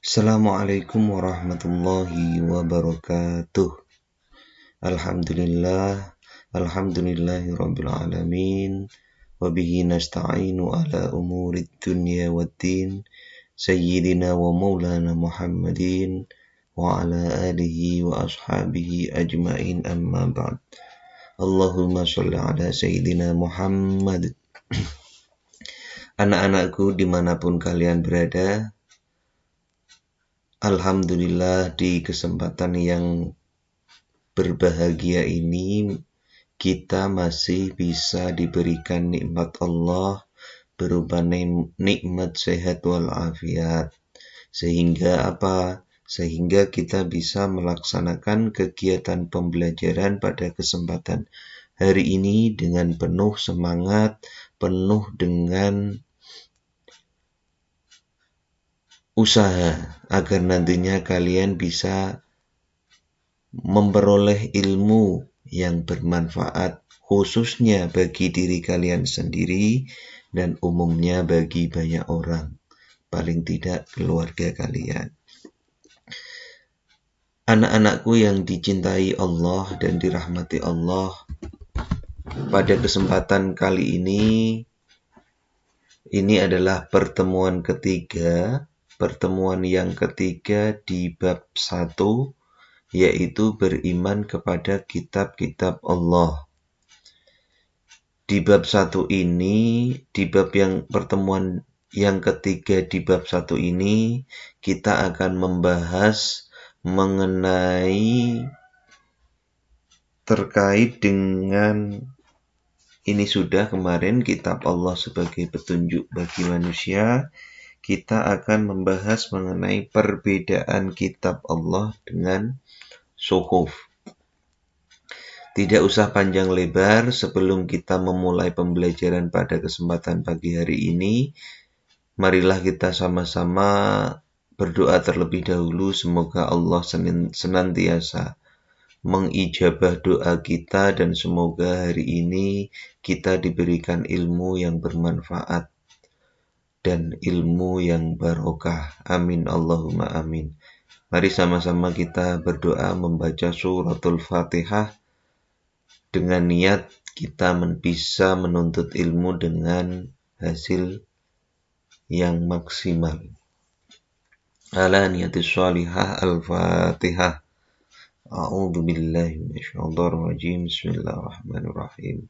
Assalamualaikum warahmatullahi wabarakatuh. Alhamdulillahi rabbil alamin. Wabihi nasta'inu ala umurid dunya waddin. Sayyidina wa maulana Muhammadin wa ala alihi wa ashabihi ajmain amma ba'd. Allahumma sholli ala Sayyidina Muhammad. Anak-anakku dimanapun kalian berada, alhamdulillah di kesempatan yang berbahagia ini kita masih bisa diberikan nikmat Allah berupa nikmat sehat walafiat. Sehingga kita bisa melaksanakan kegiatan pembelajaran pada kesempatan hari ini dengan penuh semangat, penuh dengan usaha agar nantinya kalian bisa memperoleh ilmu yang bermanfaat khususnya bagi diri kalian sendiri dan umumnya bagi banyak orang, paling tidak keluarga kalian. Anak-anakku yang dicintai Allah dan dirahmati Allah, pada kesempatan kali ini adalah pertemuan yang ketiga di bab 1, yaitu beriman kepada kitab-kitab Allah. Di bab 1 ini, di bab yang pertemuan yang ketiga di bab 1 ini, kita akan membahas mengenai terkait dengan ini sudah kemarin kitab Allah sebagai petunjuk bagi manusia. Kita akan membahas mengenai perbedaan kitab Allah dengan suhuf. Tidak usah panjang lebar, sebelum kita memulai pembelajaran pada kesempatan pagi hari ini, marilah kita sama-sama berdoa terlebih dahulu. Semoga Allah senantiasa mengijabah doa kita dan semoga hari ini kita diberikan ilmu yang bermanfaat dan ilmu yang barokah. Amin Allahumma amin. Mari sama-sama kita berdoa membaca suratul Fatihah dengan niat kita bisa menuntut ilmu dengan hasil yang maksimal. Ala niyatis sholihah al-Fatihah. A'udzu billahi minasyaitonir rajim. Bismillahirrahmanirrahim.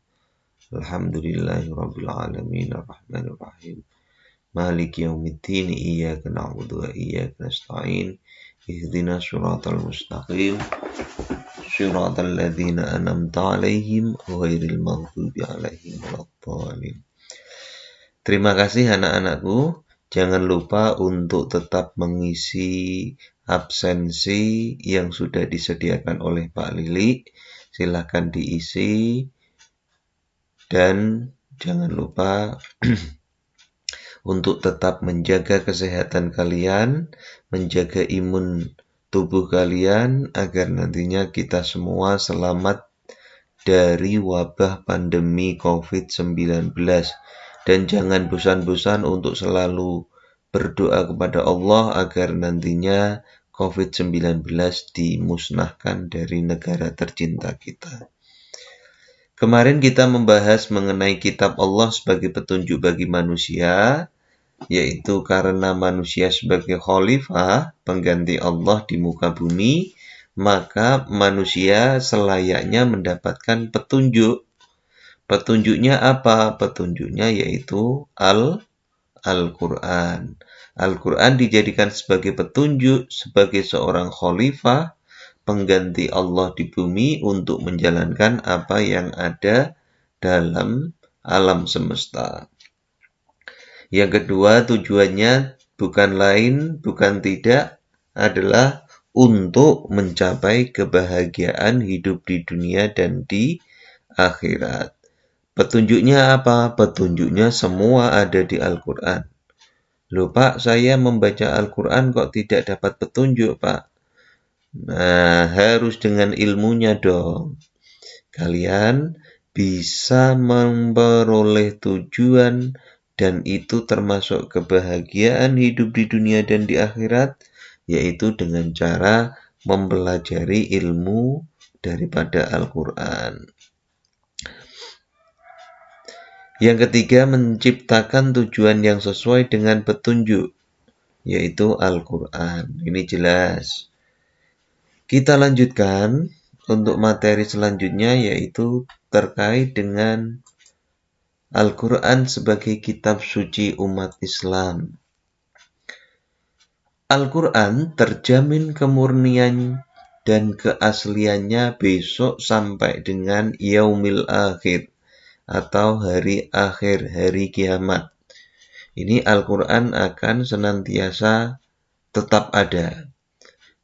Alhamdulillahirabbil alamin arrahmanir rahim. Maliki yaumiddin, iyyaka na'budu wa iyyaka nasta'in. Ihdinas siratal mustaqim. Siratal ladzina an'amta 'alaihim ghairil maghdubi 'alaihim waladdallin. Terima kasih anak-anakku. Jangan lupa untuk tetap mengisi absensi yang sudah disediakan oleh Pak Lili. Silakan diisi dan jangan lupa untuk tetap menjaga kesehatan kalian, menjaga imun tubuh kalian, agar nantinya kita semua selamat dari wabah pandemi COVID-19. Dan jangan bosan-bosan untuk selalu berdoa kepada Allah agar nantinya COVID-19 dimusnahkan dari negara tercinta kita. Kemarin kita membahas mengenai kitab Allah sebagai petunjuk bagi manusia, yaitu karena manusia sebagai khalifah, pengganti Allah di muka bumi, maka manusia selayaknya mendapatkan petunjuk. Petunjuknya apa? Petunjuknya yaitu Al-Quran. Al-Quran dijadikan sebagai petunjuk sebagai seorang khalifah, pengganti Allah di bumi untuk menjalankan apa yang ada dalam alam semesta. Yang kedua, tujuannya bukan tidak adalah untuk mencapai kebahagiaan hidup di dunia dan di akhirat. Petunjuknya apa? Petunjuknya semua ada di Al-Quran. Loh Pak, saya membaca Al-Quran kok tidak dapat petunjuk Pak? Nah, harus dengan ilmunya dong. Kalian bisa memperoleh tujuan dan itu termasuk kebahagiaan hidup di dunia dan di akhirat yaitu dengan cara mempelajari ilmu daripada Al-Quran. Yang ketiga, menciptakan tujuan yang sesuai dengan petunjuk, yaitu Al-Quran. Ini jelas. Kita lanjutkan untuk materi selanjutnya, yaitu terkait dengan Al-Quran sebagai kitab suci umat Islam. Al-Quran terjamin kemurnian dan keasliannya besok sampai dengan yaumil akhir atau hari akhir, hari kiamat. Ini Al-Quran akan senantiasa tetap ada.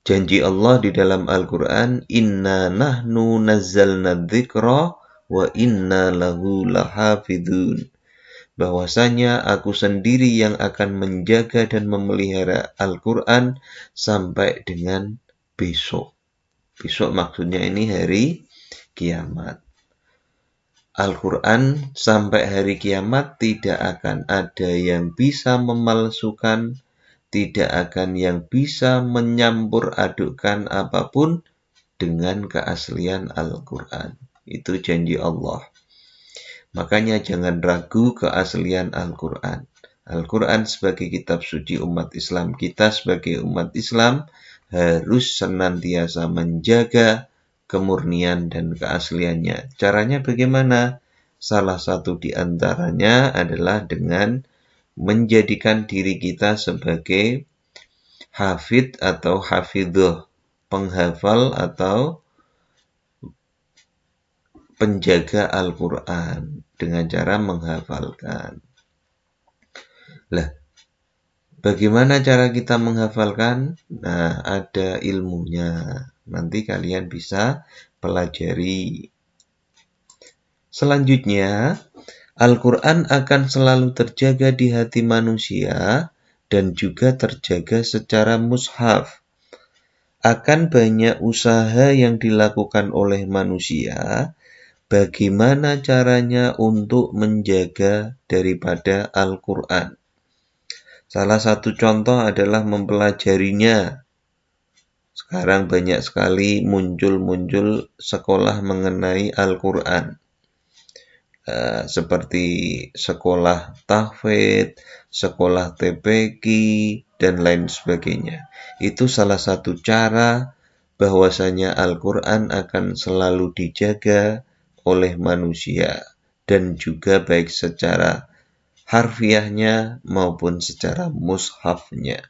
Janji Allah di dalam Al-Quran, inna nahnu nazzalna dzikra wa inna lahu lahafidun. Bahwasanya aku sendiri yang akan menjaga dan memelihara Al-Quran sampai dengan besok. Besok maksudnya ini hari kiamat. Al-Quran sampai hari kiamat tidak akan ada yang bisa memalsukan, tidak akan yang bisa menyampur adukkan apapun dengan keaslian Al-Quran. Itu janji Allah. Makanya jangan ragu keaslian Al-Quran. Al-Quran sebagai kitab suci umat Islam, kita sebagai umat Islam harus senantiasa menjaga kemurnian dan keasliannya. Caranya bagaimana? Salah satu di antaranya adalah dengan menjadikan diri kita sebagai hafidh atau hafidhuh, penghafal atau penjaga Al-Quran dengan cara menghafalkan. Lah, bagaimana cara kita menghafalkan? Nah, ada ilmunya. Nanti kalian bisa pelajari. Selanjutnya, Al-Quran akan selalu terjaga di hati manusia dan juga terjaga secara mushaf. Akan banyak usaha yang dilakukan oleh manusia. Bagaimana caranya untuk menjaga daripada Al-Quran? Salah satu contoh adalah mempelajarinya. Sekarang banyak sekali muncul sekolah mengenai Al-Quran. Seperti sekolah tahfidz, sekolah TPQ, dan lain sebagainya. Itu salah satu cara bahwasanya Al-Quran akan selalu dijaga oleh manusia dan juga baik secara harfiahnya maupun secara mushafnya.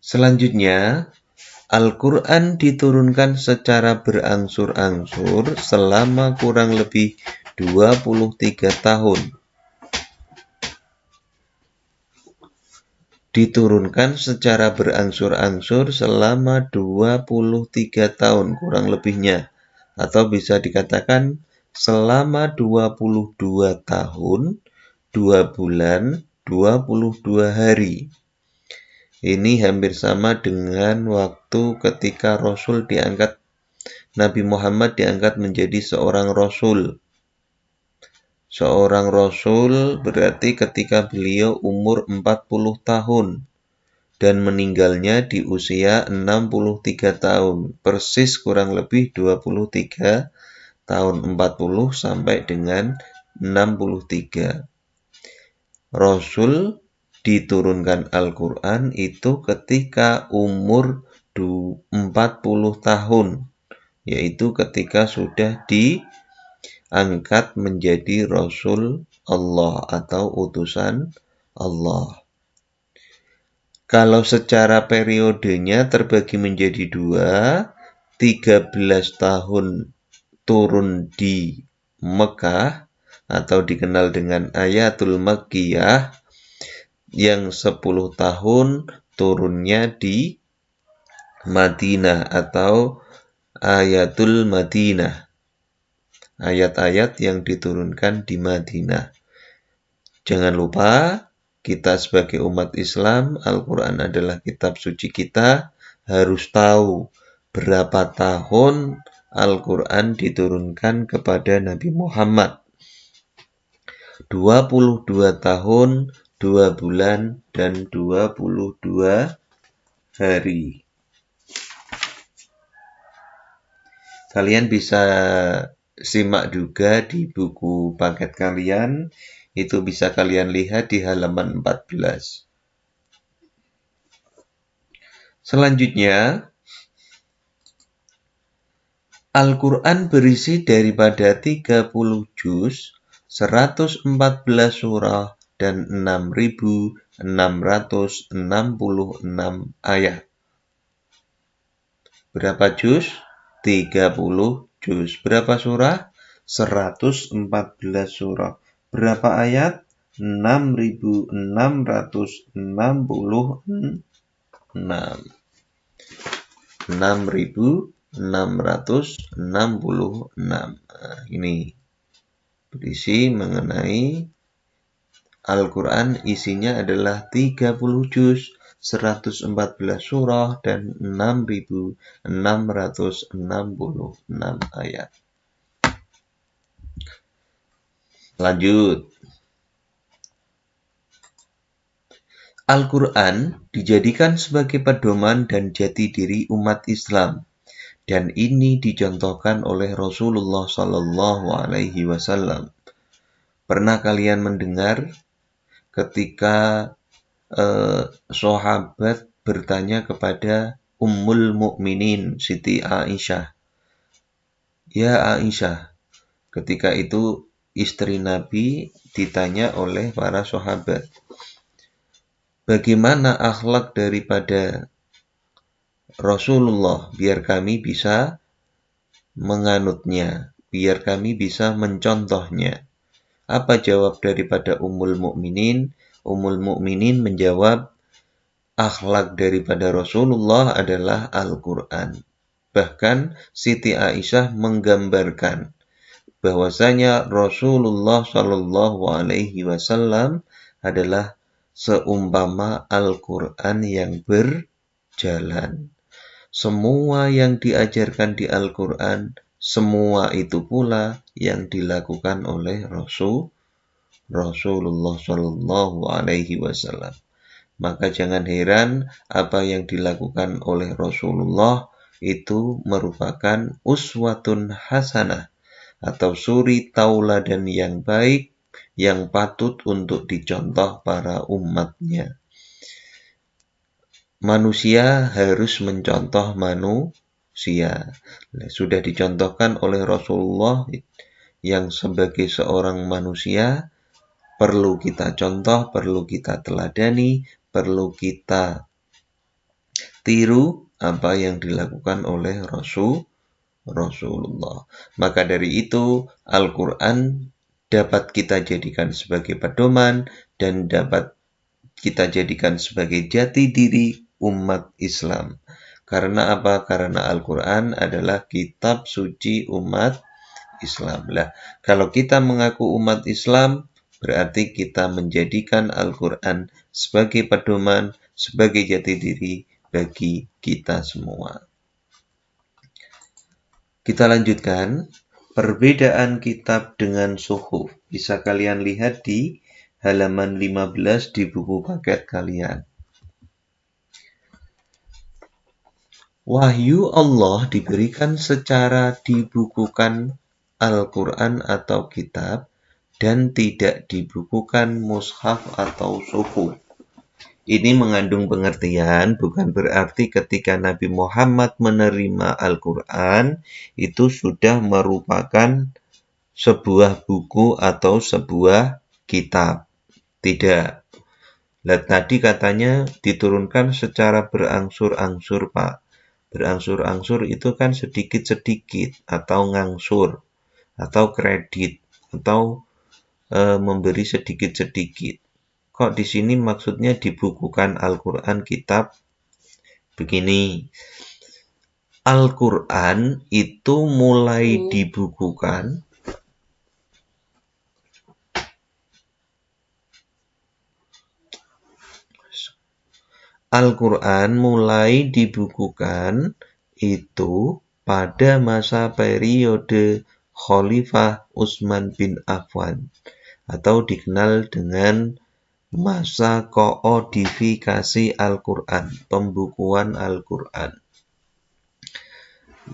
Selanjutnya, Al-Quran diturunkan secara berangsur-angsur selama kurang lebih 23 tahun. Diturunkan secara berangsur-angsur selama 23 tahun kurang lebihnya, atau bisa dikatakan selama 22 tahun, 2 bulan, 22 hari. Ini hampir sama dengan waktu ketika Rasul diangkat, Nabi Muhammad diangkat menjadi seorang Rasul. Seorang Rasul berarti ketika beliau umur 40 tahun dan meninggalnya di usia 63 tahun. Persis kurang lebih 23 tahun, 40 sampai dengan 63. Rasul diturunkan Al-Quran itu ketika umur 40 tahun, yaitu ketika sudah diangkat menjadi Rasul Allah atau utusan Allah. Kalau secara periodenya terbagi menjadi 2, 13 tahun turun di Mekah atau dikenal dengan Ayatul Makkiyah, yang 10 tahun turunnya di Madinah atau Ayatul Madinah. Ayat-ayat yang diturunkan di Madinah. Jangan lupa, kita sebagai umat Islam, Al-Quran adalah kitab suci kita, harus tahu berapa tahun Al-Quran diturunkan kepada Nabi Muhammad. 22 tahun 2 bulan, dan 22 hari. Kalian bisa simak juga di buku paket kalian, itu bisa kalian lihat di halaman 14. Selanjutnya, Al-Quran berisi daripada 30 juz, 114 surah, dan 6.666 ayat. Berapa juz? 30 juz. Berapa surah? 114 surah. Berapa ayat? 6.666. 6.666. Ini berisi mengenai Al-Quran, isinya adalah 30 juz, 114 surah, dan 6.666 ayat. Lanjut. Al-Quran dijadikan sebagai pedoman dan jati diri umat Islam. Dan ini dicontohkan oleh Rasulullah SAW. Pernah kalian mendengar ketika sahabat bertanya kepada Ummul Mukminin Siti Aisyah, "Ya Aisyah," ketika itu istri Nabi ditanya oleh para sahabat, "Bagaimana akhlak daripada Rasulullah biar kami bisa menganutnya, biar kami bisa mencontohnya?" Apa jawab daripada Ummul Mukminin? Ummul Mukminin menjawab, akhlak daripada Rasulullah adalah Al-Quran. Bahkan Siti Aisyah menggambarkan bahwasanya Rasulullah Shallallahu Alaihi Wasallam adalah seumpama Al-Quran yang berjalan. Semua yang diajarkan di Al-Quran, semua itu pula yang dilakukan oleh Rasulullah Shallallahu Alaihi Wasallam. Maka jangan heran apa yang dilakukan oleh Rasulullah itu merupakan uswatun hasanah atau suri tauladan yang baik yang patut untuk dicontoh para umatnya. Manusia harus mencontoh manusia. Sudah dicontohkan oleh Rasulullah yang sebagai seorang manusia, perlu kita contoh, perlu kita teladani, perlu kita tiru apa yang dilakukan oleh Rasulullah. Maka dari itu, Al-Quran dapat kita jadikan sebagai pedoman dan dapat kita jadikan sebagai jati diri umat Islam. Karena apa? Karena Al-Quran adalah kitab suci umat Islam. Lah, kalau kita mengaku umat Islam, berarti kita menjadikan Al-Quran sebagai pedoman, sebagai jati diri bagi kita semua. Kita lanjutkan. Perbedaan kitab dengan suhuf bisa kalian lihat di halaman 15 di buku paket kalian. Wahyu Allah diberikan secara dibukukan Al-Quran atau kitab dan tidak dibukukan mushaf atau suhuf. Ini mengandung pengertian, bukan berarti ketika Nabi Muhammad menerima Al-Quran itu sudah merupakan sebuah buku atau sebuah kitab. Tidak. Tadi katanya diturunkan secara berangsur-angsur, Pak. Berangsur-angsur itu kan sedikit-sedikit, atau ngangsur, atau kredit, atau memberi sedikit-sedikit. Kok di sini maksudnya dibukukan Al-Quran kitab? Begini, Al-Quran itu mulai dibukukan itu pada masa periode Khalifah Utsman bin Affan atau dikenal dengan masa koodifikasi Al-Quran, pembukuan Al-Quran.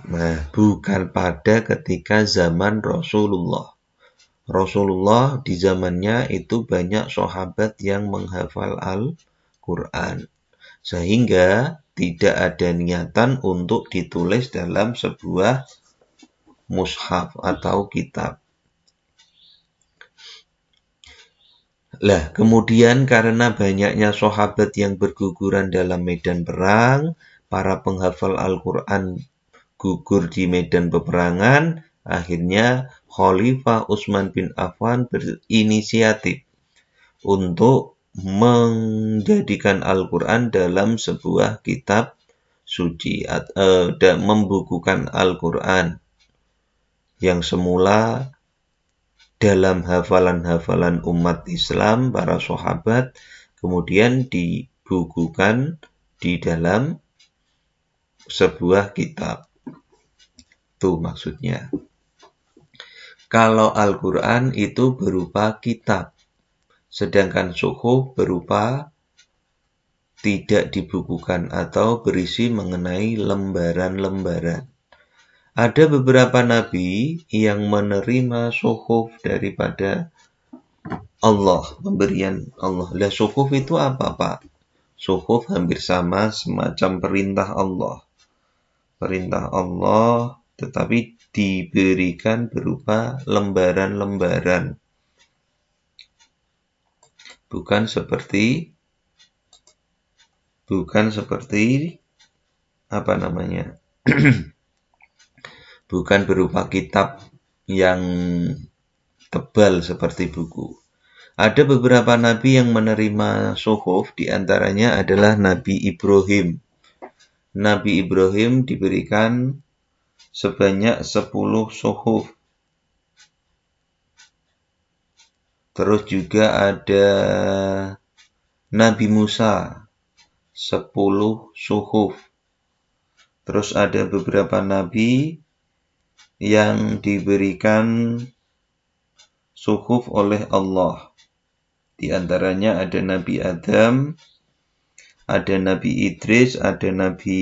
Nah, bukan pada ketika zaman Rasulullah. Rasulullah di zamannya itu banyak sahabat yang menghafal Al-Quran. Sehingga tidak ada niatan untuk ditulis dalam sebuah mushaf atau kitab. Lah, kemudian karena banyaknya sahabat yang berguguran dalam medan perang, para penghafal Al-Quran gugur di medan peperangan, akhirnya Khalifah Utsman bin Affan berinisiatif untuk menjadikan Al-Quran dalam sebuah kitab suci, dan membukukan Al-Quran yang semula dalam hafalan-hafalan umat Islam, para sahabat, kemudian dibukukan di dalam sebuah kitab. Itu maksudnya. Kalau Al-Quran itu berupa kitab, sedangkan suhuf berupa tidak dibukukan atau berisi mengenai lembaran-lembaran. Ada beberapa nabi yang menerima suhuf daripada Allah, pemberian Allah. Lah suhuf itu apa, Pak? Suhuf hampir sama semacam perintah Allah. Perintah Allah tetapi diberikan berupa lembaran-lembaran. Bukan seperti apa namanya? Bukan berupa kitab yang tebal seperti buku. Ada beberapa nabi yang menerima suhuf, di antaranya adalah Nabi Ibrahim. Nabi Ibrahim diberikan sebanyak 10 suhuf. Terus juga ada Nabi Musa, 10 suhuf. Terus ada beberapa nabi yang diberikan suhuf oleh Allah. Di antaranya ada Nabi Adam, ada Nabi Idris, ada Nabi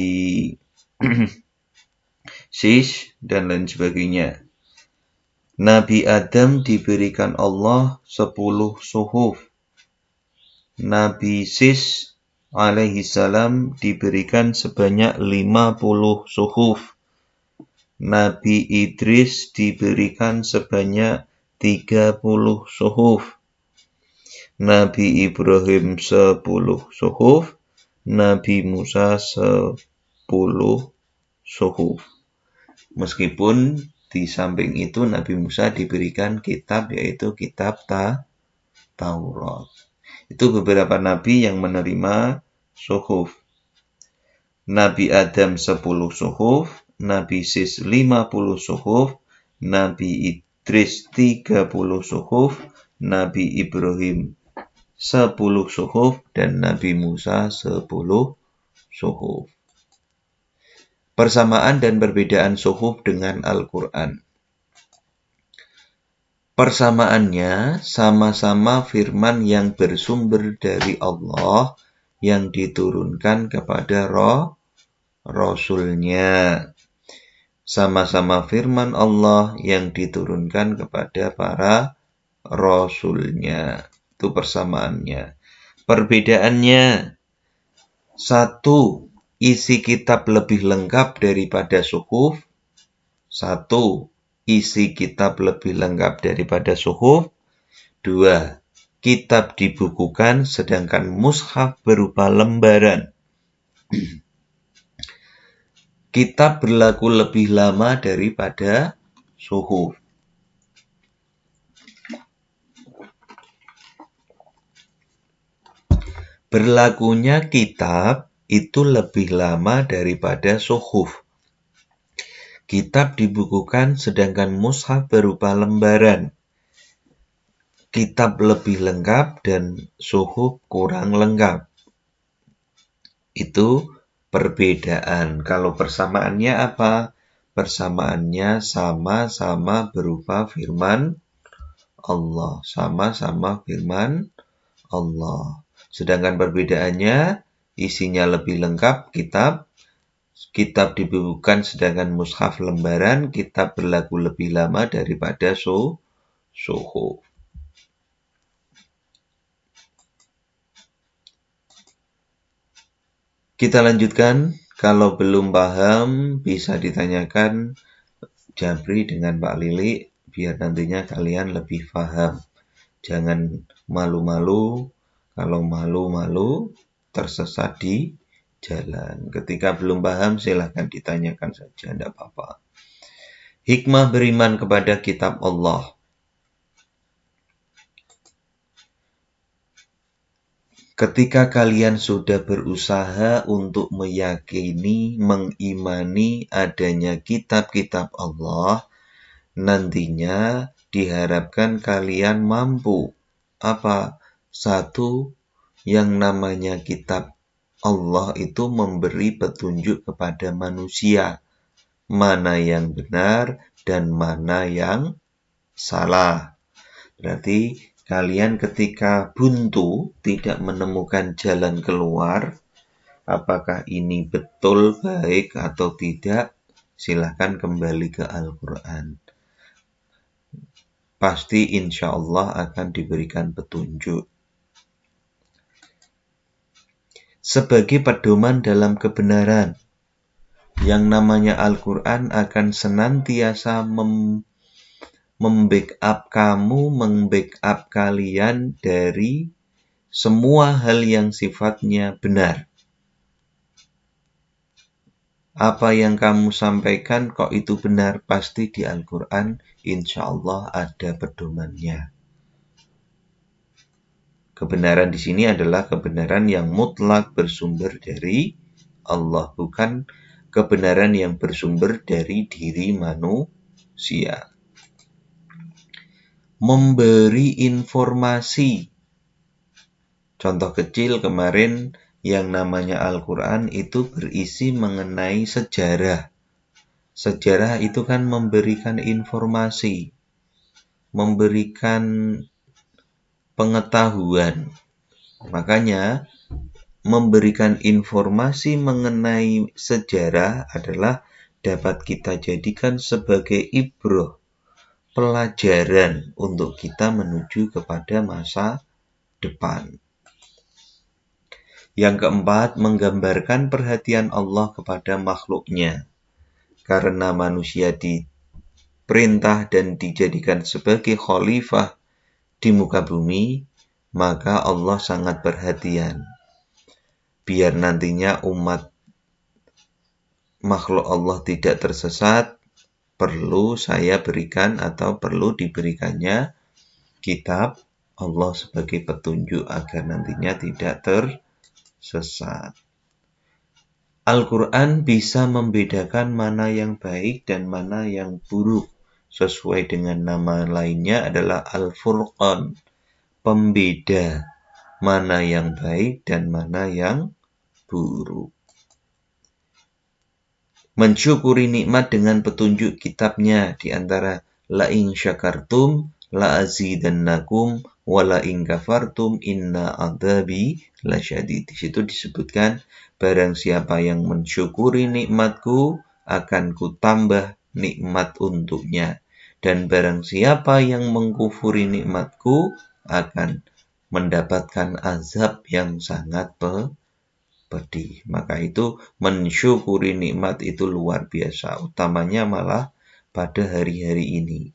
Sis, dan lain sebagainya. Nabi Adam diberikan Allah 10 suhuf. Nabi Sis alaihi salam diberikan sebanyak 50 suhuf. Nabi Idris diberikan sebanyak 30 suhuf. Nabi Ibrahim 10 suhuf. Nabi Musa 10 suhuf. Meskipun di samping itu Nabi Musa diberikan kitab, yaitu kitab Taurat. Itu beberapa nabi yang menerima suhuf. Nabi Adam 10 suhuf, Nabi Sis 50 suhuf, Nabi Idris 30 suhuf, Nabi Ibrahim 10 suhuf, dan Nabi Musa 10 suhuf. Persamaan dan perbedaan suhuf dengan Al-Quran. Persamaannya sama-sama firman yang bersumber dari Allah yang diturunkan kepada Rasul-Nya. Sama-sama firman Allah yang diturunkan kepada para Rasul-Nya. Itu persamaannya. Perbedaannya, satu, isi kitab lebih lengkap daripada suhuf. Satu, isi kitab lebih lengkap daripada suhuf. Dua, kitab dibukukan sedangkan mushaf berupa lembaran. Kitab berlaku lebih lama daripada suhuf. Berlakunya kitab itu lebih lama daripada suhuf. Kitab dibukukan sedangkan mushaf berupa lembaran. Kitab lebih lengkap dan suhuf kurang lengkap. Itu perbedaan. Kalau persamaannya apa? Persamaannya sama-sama berupa firman Allah. Sama-sama firman Allah. Sedangkan perbedaannya, isinya lebih lengkap, kitab dibukukan, sedangkan mushaf lembaran, kitab berlaku lebih lama daripada suhuf. Kita lanjutkan. Kalau belum paham, bisa ditanyakan Jabri dengan Pak Lili, biar nantinya kalian lebih paham. Jangan malu-malu. Kalau malu-malu, tersesat di jalan. Ketika belum paham, silahkan ditanyakan saja, tidak apa-apa. Hikmah beriman kepada kitab Allah. Ketika kalian sudah berusaha untuk meyakini, mengimani adanya kitab-kitab Allah, nantinya diharapkan kalian mampu. Apa? Satu, yang namanya kitab Allah itu memberi petunjuk kepada manusia. Mana yang benar dan mana yang salah. Berarti kalian ketika buntu, tidak menemukan jalan keluar, apakah ini betul, baik, atau tidak, silahkan kembali ke Al-Quran. Pasti insya Allah akan diberikan petunjuk. Sebagai pedoman dalam kebenaran, yang namanya Al-Quran akan senantiasa membackup kamu, membackup kalian dari semua hal yang sifatnya benar. Apa yang kamu sampaikan kok itu benar, pasti di Al-Quran insya Allah ada pedomannya. Kebenaran di sini adalah kebenaran yang mutlak bersumber dari Allah, bukan kebenaran yang bersumber dari diri manusia. Memberi informasi. Contoh kecil kemarin, yang namanya Al-Quran itu berisi mengenai sejarah. Sejarah itu kan memberikan informasi, memberikan pengetahuan. Makanya, memberikan informasi mengenai sejarah adalah dapat kita jadikan sebagai ibrah, pelajaran untuk kita menuju kepada masa depan. Yang keempat, menggambarkan perhatian Allah kepada makhluknya. Karena manusia diperintah dan dijadikan sebagai khalifah di muka bumi, maka Allah sangat perhatian. Biar nantinya umat makhluk Allah tidak tersesat, perlu saya berikan atau perlu diberikannya kitab Allah sebagai petunjuk agar nantinya tidak tersesat. Al-Quran bisa membedakan mana yang baik dan mana yang buruk. Sesuai dengan nama lainnya adalah Al-Furqan, pembeda mana yang baik dan mana yang buruk. Mensyukuri nikmat dengan petunjuk kitabnya di antara la in syakartum la azidannakum wa la in kafartum inna adzabi lasyadid. Di situ disebutkan barang siapa yang mensyukuri nikmatku akan kutambah nikmat untuknya, dan barang siapa yang mengkufuri nikmatku akan mendapatkan azab yang sangat pedih. Maka itu mensyukuri nikmat itu luar biasa. Utamanya malah pada hari-hari ini.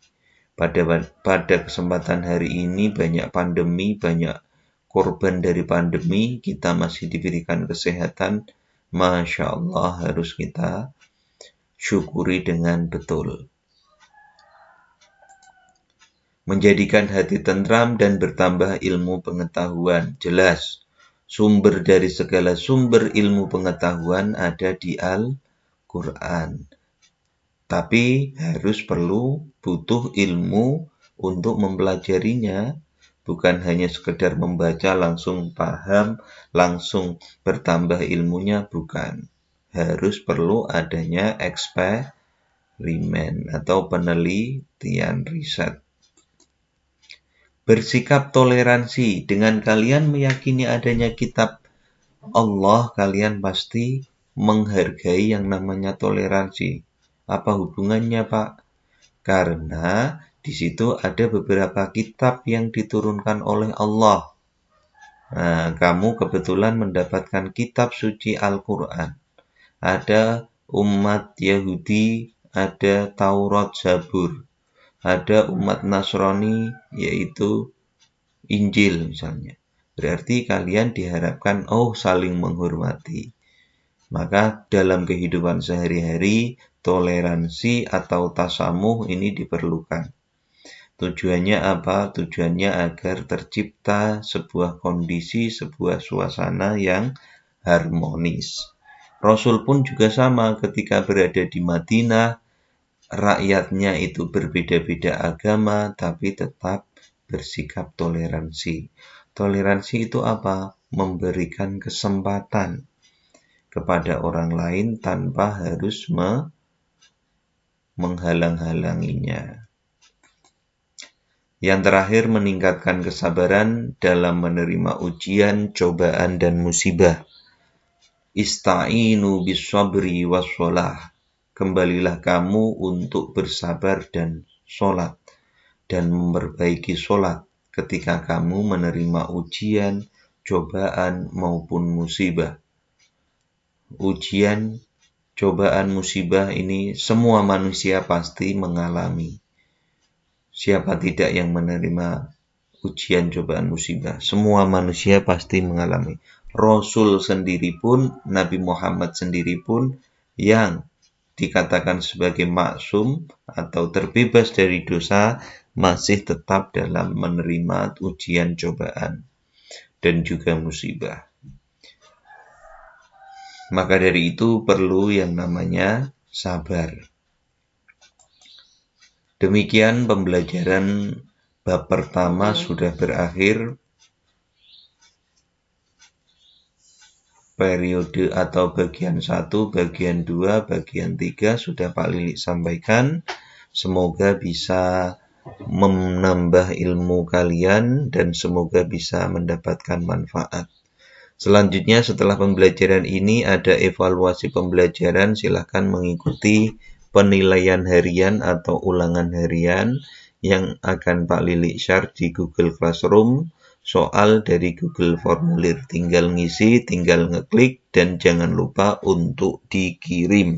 Pada kesempatan hari ini banyak pandemi, banyak korban dari pandemi, kita masih diberikan kesehatan. Masya Allah, harus kita syukuri dengan betul. Menjadikan hati tentram dan bertambah ilmu pengetahuan. Jelas, sumber dari segala sumber ilmu pengetahuan ada di Al-Quran. Tapi harus butuh ilmu untuk mempelajarinya. Bukan hanya sekedar membaca langsung paham, langsung bertambah ilmunya, bukan. Harus perlu adanya eksperimen atau penelitian riset. bersikap toleransi. Dengan kalian meyakini adanya kitab Allah, kalian pasti menghargai yang namanya toleransi. Apa hubungannya, Pak? Karena di situ ada beberapa kitab yang diturunkan oleh Allah. Nah, kamu kebetulan mendapatkan kitab suci Al-Quran. Ada umat Yahudi, ada Taurat, Zabur. Ada umat Nasrani, yaitu Injil misalnya. Berarti kalian diharapkan saling menghormati. Maka dalam kehidupan sehari-hari, toleransi atau tasamuh ini diperlukan. Tujuannya apa? Tujuannya agar tercipta sebuah kondisi, sebuah suasana yang harmonis. Rasul pun juga sama, ketika berada di Madinah, rakyatnya itu berbeda-beda agama, tapi tetap bersikap toleransi. Toleransi itu apa? Memberikan kesempatan kepada orang lain tanpa harus menghalang-halanginya. Yang terakhir, meningkatkan kesabaran dalam menerima ujian, cobaan, dan musibah. Ista'inu bis-sabri was-shalah. Kembalilah kamu untuk bersabar dan sholat, dan memperbaiki sholat ketika kamu menerima ujian, cobaan, maupun musibah. Ujian, cobaan, musibah ini semua manusia pasti mengalami. Siapa tidak yang menerima ujian, cobaan, musibah? Semua manusia pasti mengalami. Rasul sendiri pun, Nabi Muhammad sendiri pun yang dikatakan sebagai maksum atau terbebas dari dosa, masih tetap dalam menerima ujian, cobaan, dan juga musibah. Maka dari itu perlu yang namanya sabar. Demikian pembelajaran bab pertama sudah berakhir. Periode atau bagian 1, bagian 2, bagian 3 sudah Pak Lilik sampaikan. Semoga bisa menambah ilmu kalian dan semoga bisa mendapatkan manfaat. Selanjutnya setelah pembelajaran ini ada evaluasi pembelajaran. Silahkan mengikuti penilaian harian atau ulangan harian yang akan Pak Lilik share di Google Classroom. Soal dari Google Formulir, tinggal ngisi, tinggal ngeklik, dan jangan lupa untuk dikirim.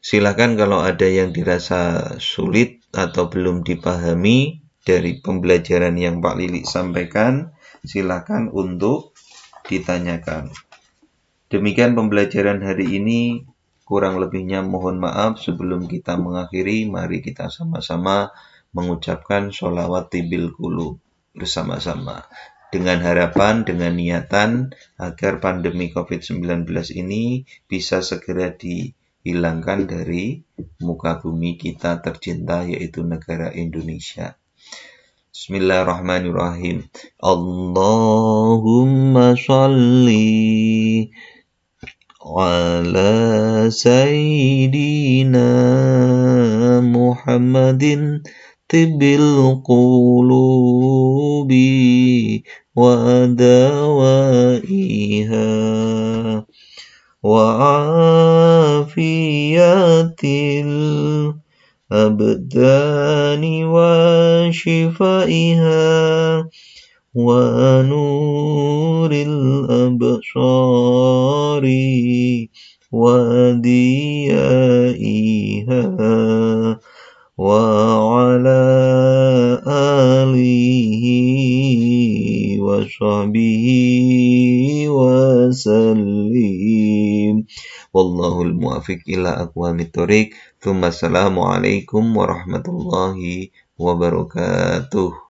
Silakan kalau ada yang dirasa sulit atau belum dipahami dari pembelajaran yang Pak Lilik sampaikan, silakan untuk ditanyakan. Demikian pembelajaran hari ini, kurang lebihnya mohon maaf. Sebelum kita mengakhiri, mari kita sama-sama mengucapkan sholawat tibil qulub bersama-sama. Dengan harapan, dengan niatan agar pandemi COVID-19 ini bisa segera dihilangkan dari muka bumi kita tercinta, yaitu negara Indonesia. Bismillahirrahmanirrahim. Allahumma sholli ala sayyidina Muhammadin tibil qulubi wa dawaiha wa afiyatil abdani wa shifaiha wa nuril absari wa diyaiha wa ala alihi wa sahbihi wa sallim. Wallahul muwaffiq ila aqwamit thoriq. Assalamualaikum warahmatullahi wabarakatuh.